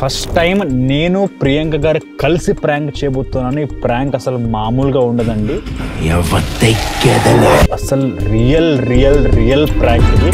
First time నేను ప్రియాంక గారు కలిసి ప్రాంక్ చేయబోతున్నాను. ఈ ప్రాంక్ అసలు మామూలుగా ఉండదండి, అసలు రియల్ రియల్ రియల్ ప్రాంక్ ఇది.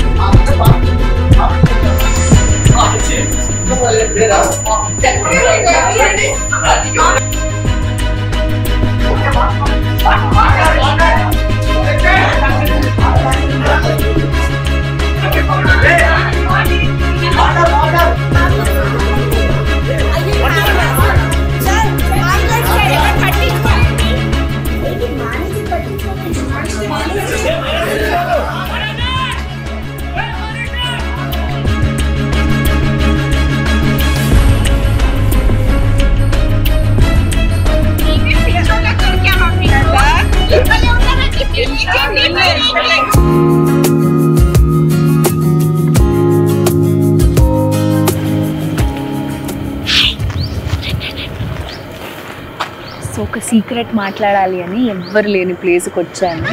సో ఒక సీక్రెట్ మాట్లాడాలి అని ఎవ్వరు లేని ప్లేస్కి వచ్చాను.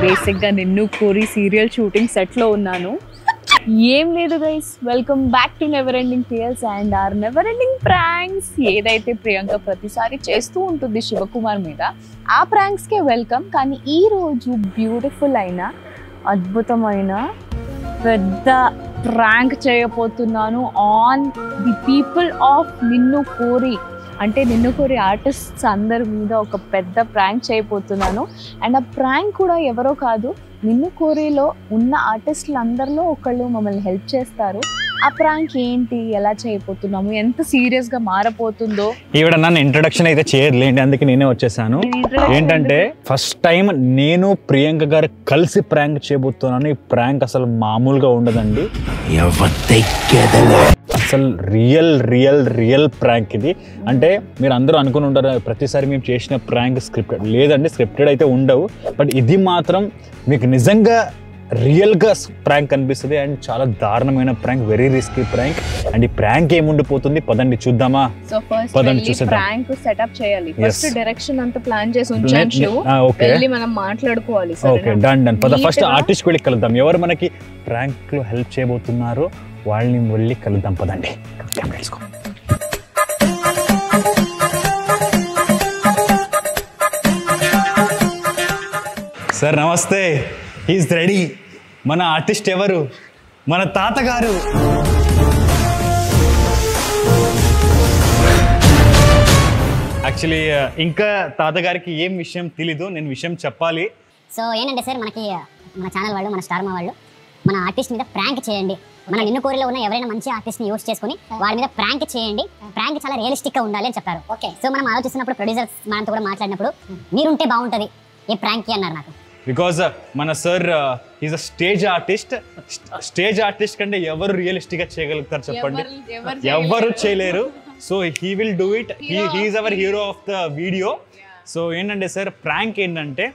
బేసిక్గా నిన్ను కోరి సీరియల్ షూటింగ్ సెట్లో ఉన్నాను. ఏం లేదు guys, welcome back to never ending tales and our never ending pranks. ఏదైతే ప్రియాంక ప్రతిసారి చేస్తూ ఉంటుంది శివకుమార్ మీద, ఆ ప్రాంక్స్కే వెల్కమ్. కానీ ఈరోజు బ్యూటిఫుల్ అయిన అద్భుతమైన పెద్ద ప్రాంక్ చేయబోతున్నాను ఆన్ ది పీపుల్ ఆఫ్ నిన్ను కోరి. అంటే నిన్ను కోరి ఆర్టిస్ట్స్ అందరి మీద ఒక పెద్ద ప్రాంక్ చేయబోతున్నాను. అండ్ ఆ ప్రాంక్ కూడా ఎవరో కాదు, నిన్ను కోరిలో ఉన్న ఆర్టిస్టులు అందరిలో ఒకళ్ళు మమ్మల్ని హెల్ప్ చేస్తారు. ఆ ప్రాంక్ ఏంటి, ఎలా చేయబోతున్నాము, ఎంత సీరియస్గా మారబోతుందో. ఈవిడ నన్ను ఇంట్రడక్షన్ అయితే చేయలేండి, అందుకే నేనే వచ్చేసాను. ఏంటంటే ఫస్ట్ టైం నేను ప్రియాంక గారు కలిసి ప్రాంక్ చేయబోతున్నాను. ఈ ప్రాంక్ అసలు మామూలుగా ఉండదండి, అసలు రియల్ రియల్ రియల్ ప్రాంక్ ఇది. అంటే మీరు అందరూ అనుకుని ఉంటారు ప్రతిసారి మేము చేసిన ప్రాంక్ స్క్రిప్టెడ్. లేదండి, స్క్రిప్టెడ్ అయితే ఉండవు, బట్ ఇది మాత్రం మీకు నిజంగా రియల్గా ప్రాంక్ అనిపిస్తుంది. అండ్ చాలా దారుణమైన prank, very risky prank. And ఈ ప్రాంక్ ఏముండిపోతుంది పదండి చూద్దామా. సో ఫస్ట్ ప్రాంక్ సెటప్ చేయాలి. ఫస్ట్ డైరెక్షన్ అంతా ప్లాన్ చేసి ఉంచాను, వెళ్ళి మనం మాట్లాడుకోవాలి. Okay, done done. First artist వెళ్ళి కలుద్దాం. ఎవరు మనకి ప్రాంక్ లో హెల్ప్ చేయబోతున్నారో వాళ్ళని వెళ్ళి కలుద్దాం, పదండి. సార్ నమస్తే, హీస్ రెడీ. మన ఆర్టిస్ట్ ఎవరు? మన తాతగారు. యాక్చువల్లీ ఇంకా తాతగారికి ఏం విషయం తెలీదు, నేను విషయం చెప్పాలి. సో ఏంటంటే సార్, మనకి మన ఛానల్ వాళ్ళు, మన స్టార్ మా వాళ్ళు మన ఆర్టిస్ట్ మీద ప్రాంక్ చేయండి. మన నిన్ను కోరిలో ఉన్న ఎవరైనా మంచి ఆర్టిస్ట్ని యూస్ చేసుకుని వాడి మీద ప్రాంక్ చేయండి. ప్రాంక్ చాలా రియలిస్టిక్గా ఉండాలి అని చెప్పారు. ఓకే, సో మనం ఆలోచిస్తున్నప్పుడు ప్రొడ్యూసర్స్ మనతో కూడా మాట్లాడినప్పుడు మీరుంటే బాగుంటుంది ఏ ప్రాంక్కి అన్నారు నాకు. బికాజ్ మన sir is a stage artist. Stage artist కంటే ఎవరు రియలిస్టిక్గా చేయగలుగుతారు చెప్పండి? ఎవరు చేయలేరు. So he will do it. He is our hero of the video. So ఏంటంటే సార్, ప్రాంక్ ఏంటంటే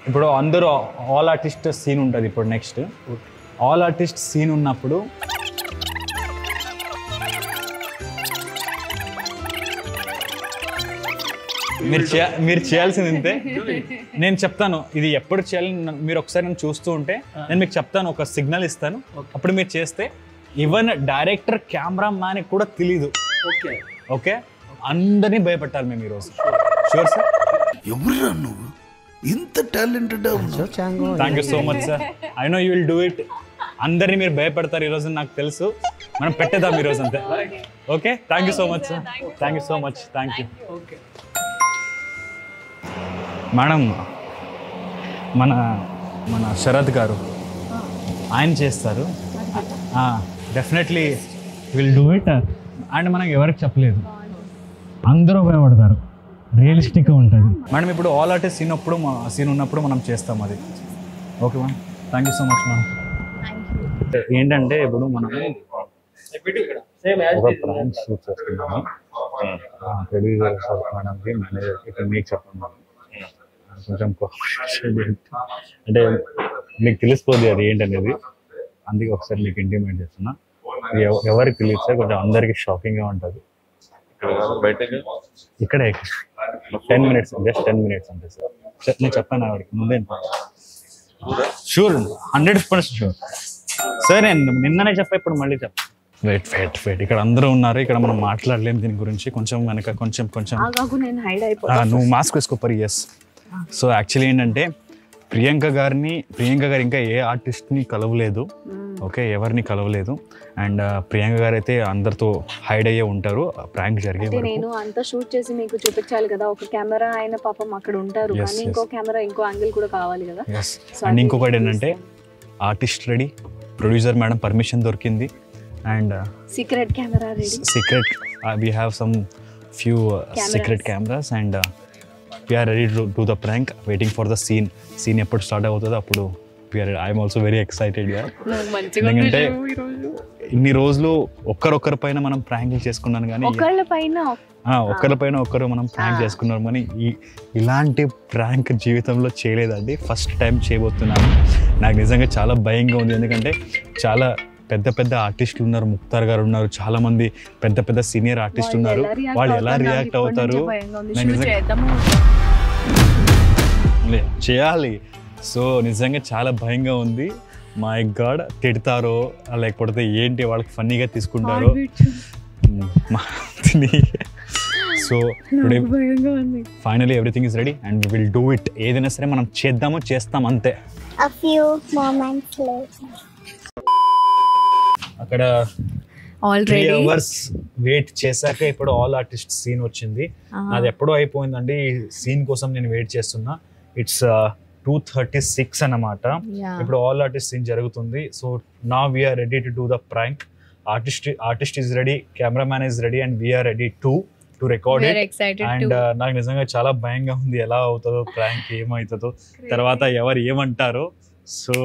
ఇప్పుడు అందరూ ఆల్ ఆర్టిస్ట్ సీన్ ఉంటుంది. ఇప్పుడు నెక్స్ట్ ఆల్ ఆర్టిస్ట్ సీన్ ఉన్నప్పుడు మీరు చేయాల్సింది ఇంతే. నేను చెప్తాను ఇది ఎప్పుడు చేయాలి, మీరు ఒకసారి నన్ను చూస్తూ ఉంటే నేను మీకు చెప్తాను, ఒక సిగ్నల్ ఇస్తాను, అప్పుడు మీరు చేస్తే ఈవెన్ డైరెక్టర్ కెమెరా మ్యాన్ కూడా తెలీదు. ఓకే, అందరినీ భయపెట్టాలి మేము ఈరోజు. Sure sir? ఎవరురా నువ్వు, ఇంత talented? Thank you so much sir. I know you will do it. అందరినీ మీరు భయపడతారు ఈరోజు, నాకు తెలుసు. మనం పెట్టేద్దాం ఈరోజు అంతే. Okay, thank you so much sir. Thank you so much. Thank you madam. మన శరత్ గారు ఆయన చేస్తారు. Definitely will do it. And మనం ఎవరికి చెప్పలేదు, అందరూ భయపడతారు, రియలిస్టిక్గా ఉంటుంది మేడం. ఇప్పుడు ఆల్ ఆర్టిస్ట్ సీన్ ఉన్నప్పుడు మనం చేస్తాం అది. Okay ma'am, thank you so much ma'am. ఏంటంటే ఇప్పుడు మనం ఒక ప్రాంక్ షూట్ చేస్తున్నాము. ప్రొడ్యూసర్ మేడంకి, మేనేజర్కి, ఇక్కడ మీకు చెప్పండి కొంచెం అంటే మీకు తెలిసిపోద్ది అది ఏంటనేది. అందుకే ఒకసారి మీకు ఇంటిమేట్ చేస్తున్నా. ఎవరికి తెలియదు సార్, కొంచెం అందరికి షాకింగ్గా ఉంటుంది. ఇక్కడే 10 minutes, జస్ట్ 10 minutes అంతే సార్. నేను చెప్పాను ఆవిడకి ముందే. Sure, 100% sure sir. నేను నిన్ననే చెప్పా, ఇప్పుడు మళ్ళీ చెప్పాను. వెయిట్ ఇక్కడ అందరూ ఉన్నారు. ఇక్కడ మనం మాట్లాడలేము దీని గురించి. కొంచెం వెనక కొంచెం నేను హైడ్ అయిపోతాను. నువ్వు మాస్క్ వేసుకోపరి. ఎస్. సో యాక్చువల్లీ ఏంటంటే ప్రియాంక గారు ఇంకా ఏ ఆర్టిస్ట్ని కలవలేదు. ఓకే, ఎవరిని కలవలేదు. అండ్ ప్రియాంక గారు అయితే అందరితో హైడ్ అయ్యే ఉంటారు ప్రాంక్ జరిగే వరకు. నేను అంతా షూట్ చేసి మీకు చూపించాలి కదా, ఒక కెమెరా ఆయన పాపం అక్కడ ఉంటారు, కానీ ఇంకో కెమెరా ఇంకో యాంగిల్ కూడా కావాలి కదా. అండ్ ఇంకొకటి ఏంటంటే artist ready, producer madam permission దొరికింది. And secret camera ready. Secret we have some few secret cameras and we are ready to do the prank, waiting for the scene ఎప్పుడు start అవుతుందో అప్పుడు I'm also very excited. ఎందుకంటే ఇన్ని రోజులు ఒక్కరి పైన మనం ప్రాంక్ చేసుకున్నాను, కానీ ఒకరి పైన ఒకరు మనం ప్రాంక్ చేసుకున్నాం, కానీ ఇలాంటి ప్రాంక్ జీవితంలో చేయలేదండి. ఫస్ట్ టైం చేయబోతున్నాను. నాకు నిజంగా చాలా భయంగా ఉంది. ఎందుకంటే చాలా పెద్ద ఆర్టిస్టులు ఉన్నారు, ముక్తార్ గారు ఉన్నారు, చాలా మంది పెద్ద సీనియర్ ఆర్టిస్ట్ ఉన్నారు. వాళ్ళు ఎలా రియాక్ట్ అవుతారు చేయాలి. సో నిజంగా చాలా భయంగా ఉంది. మై గాడ్, తిడతారో లేకపోతే ఏంటి వాళ్ళకి ఫన్నీగా తీసుకుంటారో. So today finally everything is ready and we will do it. ఏదైనా సరే మనం చేస్తాం అంతే. అక్కడ 3 hours వెయిట్ చేశాక ఇప్పుడు ఆల్ ఆర్టిస్ట్ సీన్ వచ్చింది. అది ఎప్పుడో అయిపోయిందండి. ఈ సీన్ కోసం నేను వెయిట్ చేస్తున్నా. ఇట్స్ 2:36 అన్నమాట. ఇప్పుడు ఆల్ ఆర్టిస్ట్ సీన్ జరుగుతుంది. So now we are ready to do the prank. Artist is ready, cameraman is ready and we are ready to record it. And నాకు నిజంగా చాలా భయంగా ఉంది, ఎలా అవుతుందో ప్రాంక్, ఏమవుతుందో, తర్వాత ఎవరు ఏమంటారో. సో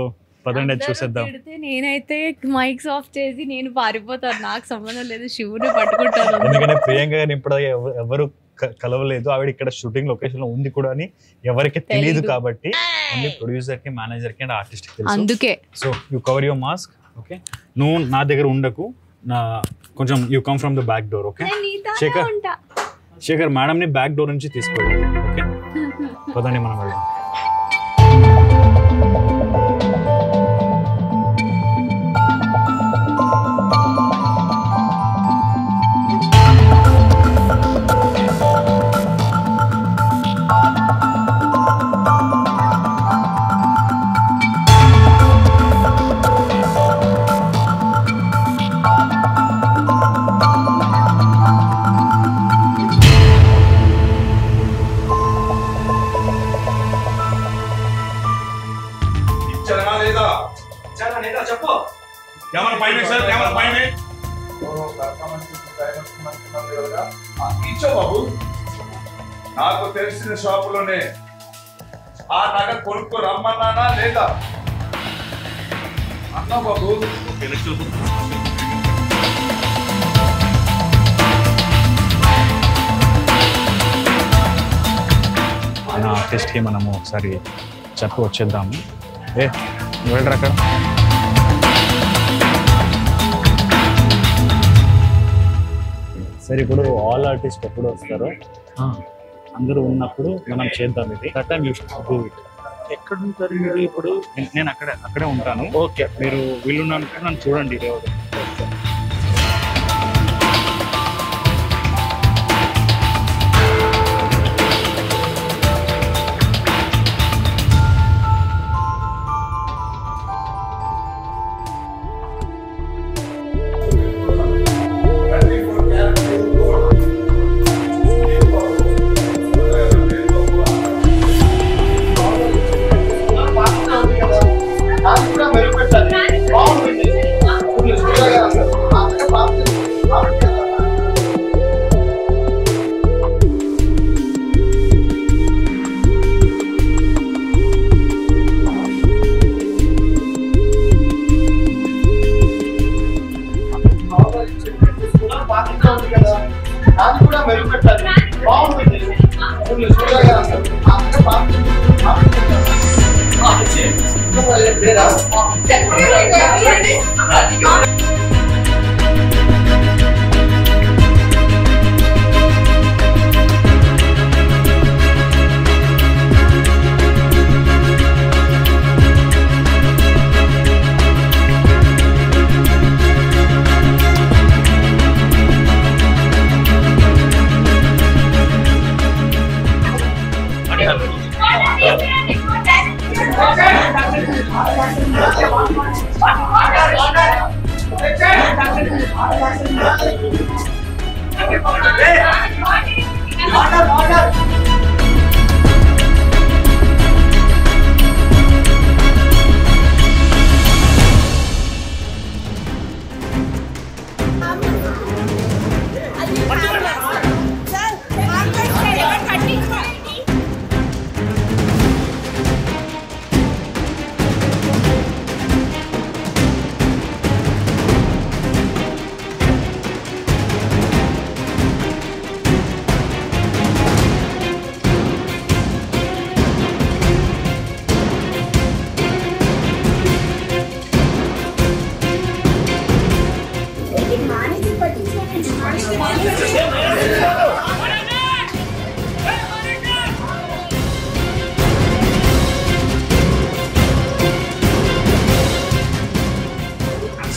పదండి చూసేద్దాం. నేనైతే మైక్స్ ఆఫ్ చేసి నేను పారిపోతాను, నాకు సంబంధం లేదు, శివుని పట్టుకుంటాను. ఎందుకంటే ప్రియాంక గారిని ఇప్పుడు ఎవరు కలవలేదు. ఆవిడ ఇక్కడ షూటింగ్ లొకేషన్ లో ఉంది కూడా అని ఎవరికి తెలియదు. కాబట్టి ఓన్లీ ప్రొడ్యూసర్ కి, మేనేజర్ కి అండ్ ఆర్టిస్ట్ కి తెలుసు. అందుకే so you cover your mask. Okay, నువ్వు నా దగ్గర ఉండకు, కొంచెం you come from the back door. Okay Shekhar, madam ని బ్యాక్ డోర్ నుంచి తీసుకోవాలి. ఓకే, పదండి మనం వెళ్దాం. నాకు తెలిసిన షాపులోనే ఆ నగ కొనుక్కో రమ్మన్నానా లేదా అన్నా బాబు? మన ఆర్టిస్ట్కి మనము ఒకసారి చెప్పి వచ్చేద్దాము. వెళ్ళరా అక్కడ. సరే, ఇప్పుడు ఆల్ ఆర్టిస్ట్ ఎప్పుడు వస్తారో అందరూ ఉన్నప్పుడు మనం చేద్దాం. ఇది time you should do it. ఎక్కడ ఉంటారు మీరు ఇప్పుడు? నేను అక్కడే ఉంటాను. ఓకే, మీరు వీళ్ళున్నాను నన్ను చూడండి.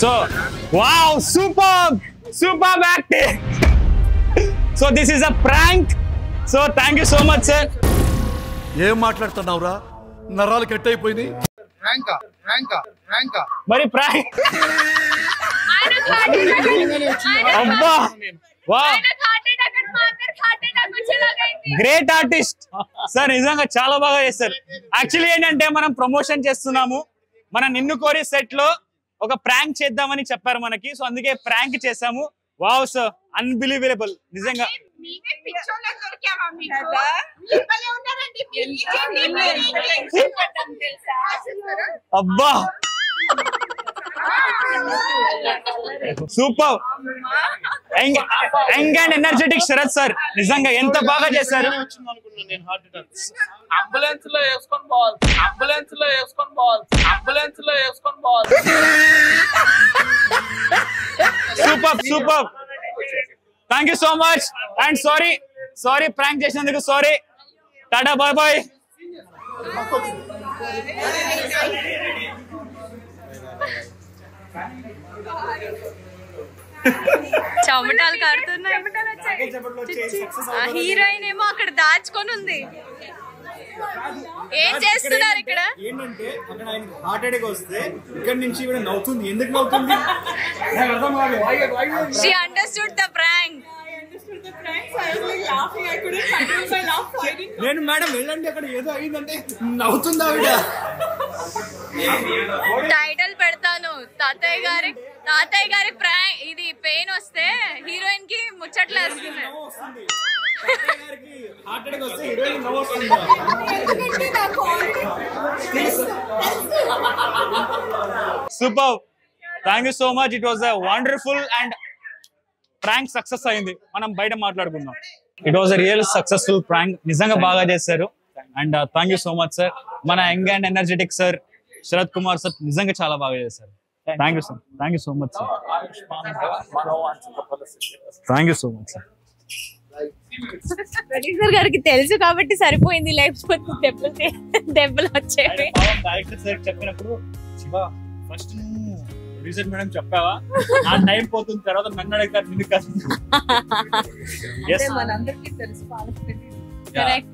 So, wow, superb acting. So this is a prank. So thank you so much, sir. ఏం మాట్లాడుతున్నావురా? నరాలు కట్ అయిపోయినాయి. మరి ప్రాంక్ అబ్బా వావ్ గ్రేట్ ఆర్టిస్ట్ సార్, నిజంగా చాలా బాగా చేస్తారు. యాక్చువల్లీ ఏంటంటే మనం ప్రమోషన్ చేస్తున్నాము. మన నిన్ను కోరి సెట్ లో ఒక ప్రాంక్ చేద్దామని చెప్పారు మనకి, సో అందుకే ప్రాంక్ చేసాము. వావ్ సార్, అన్బిలీవబుల్ నిజంగా. అబ్బా super. Young and energetic Sharath sir, నిజంగా ఎంత బాగా చేశారు. అంబులెన్స్ లో వేసుకొని బాల్, అంబులెన్స్ లో వేసుకొని బాల్, అంబులెన్స్ లో వేసుకొని ball. Super. Thank you so much and sorry prank చేసినందుకు సారీ. Tata bye bye. చెమటాలు కారుతున్నాయి. హీరోయిన్ ఏమో అక్కడ దాచుకొని ఉంది. ఏం చేస్తున్నారు ఇక్కడ? ఏంటంటే అక్కడ ఆయన హార్ట్ అటాక్ వస్తే ఇక్కడ నుంచి కూడా నవ్వుతుంది. ఎందుకు నవ్వుతుంది? She understood the prank. నేను మేడం వెళ్ళండి, అక్కడ ఏదో అయిందంటే నవ్వుతుంది ఆవిడ. టైటిల్ పెడతాను, తాతయ్య గారి ప్రాంక్. ఇది పెయిన్ వస్తే హీరోయిన్ కి ముచ్చట్లు వేస్తుంది. Super, thank you so much. It was a wonderful and prank success అయింది. మనం బయట మాట్లాడుకుందాం. It was a real successful prank. నిజంగా బాగా చేశారు and thank you so much sir. మన young and energetic sir Sarath Kumar sir నిజంగా చాలా బాగా చేశారు. Thank you sir, thank you so much sir. Thank you so much sir. Producer గారికి తెలుసు కాబట్టి సరిపోయింది, లేకపోతే దెబ్బలు వచ్చేవి. డైరెక్టర్ సార్ చెప్పినప్పుడు శివ ఫస్ట్ ప్రొడ్యూసర్ మేడం చెప్పావా, ఆ టైం పోతుంది, తర్వాత నన్ను అడుగుతారు నిన్ను కాదు. మనందరికీ తెలుసు. కరెక్ట్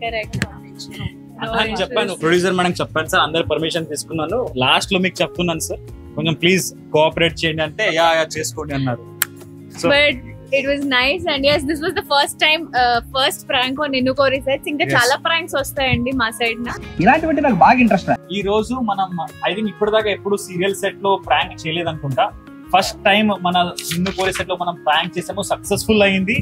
చెప్పాను, ప్రొడ్యూసర్ మేడం చెప్పాను సార్, అందరు పర్మిషన్ తీసుకున్నాను. లాస్ట్ లో మీకు చెప్తున్నాను సార్, కొంచెం ప్లీజ్ కోఆపరేట్ చేయండి అంటే యా చేసుకోండి అన్నారు. But it was nice and yes, this was the first time first prank on నిన్ను కోరి sets. ఇంకా చాలా ప్రాంక్స్ వస్తాయండి మా సైడ్ నా. ఇలాంటివంటే నాకు బాగా ఇంట్రెస్ట్. ఈ రోజు మనం ఐ థింక్ ఇప్పటిదాకా ఎప్పుడు సీరియల్ సెట్ లో ప్రాంక్ చేయలేదు అనుకుంటా. ఫస్ట్ టైం మన నిన్ను కోరి సెట్ లో మనం ప్రాంక్ చేసాము, సక్సెస్ఫుల్ అయింది.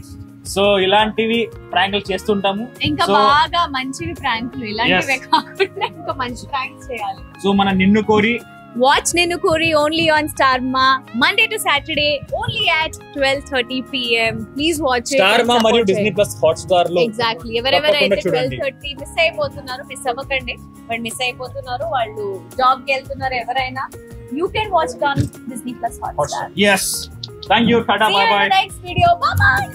సో ఇలాంటివి ప్రాంకులు చేస్తుంటాము. ఇంకా బాగా మంచివి ప్రాంకులు, ఇలాంటివే కాకుండా ఇంకా మంచి ప్రాంక్స్ చేయాలి. సో మన నిన్ను కోరి Watch Ninnu Kori only on Starma Monday to Saturday only at 12:30 p.m. Please watch it. Starma మరియు Disney Plus Hotstar లో exactly ఎవరెవరైతే 12:30 మిస్ అయిపోతున్నారు, మిస్ అవ్వకండి. బట్ మిస్ అయిపోతున్నారు వాళ్ళు, జాబ్ కి వెళ్తున్నారు ఎవరైనా, you can watch it on Disney Plus Hotstar. Yes, thank you, tata, bye bye. See you in the next video, bye bye.